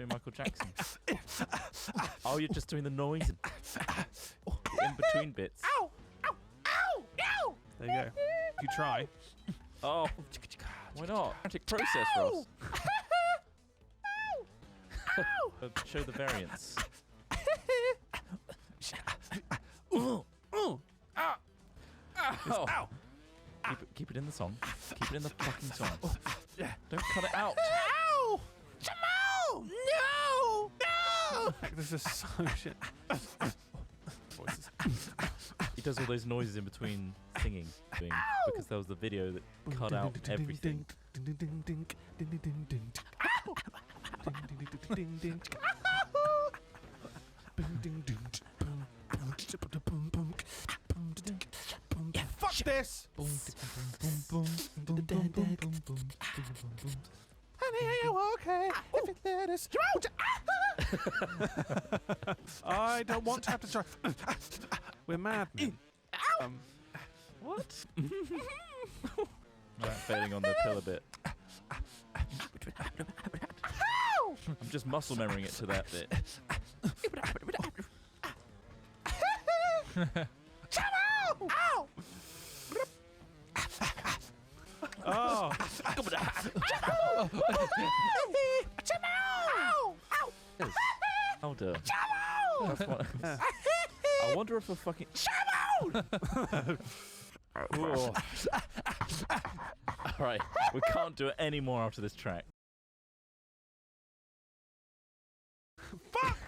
Michael Jackson. Oh, you're just doing the noise. The in-between bits. Ow! Ow! Ow! Ow! There you go. If you try. Oh, why not? Dramatic process, Ross. Show the variants. Ow! Keep it in the song. Keep it in the fucking song. Yeah. Don't cut it out. Ow! Jamal! No! No! This is so shit. Voices. He does all those noises in between singing, because there was the video that cut out everything. Yeah, fuck this! Honey, are you okay? If it let us... I don't want to have to try. We're madmen. What? Right, failing on the pill a bit. I'm just muscle memorying it to that bit. Ow! Oh. Jamal! Ow! Louder. That's what I wonder if a fucking... Alright, we can't do it any more after this track. Fuck!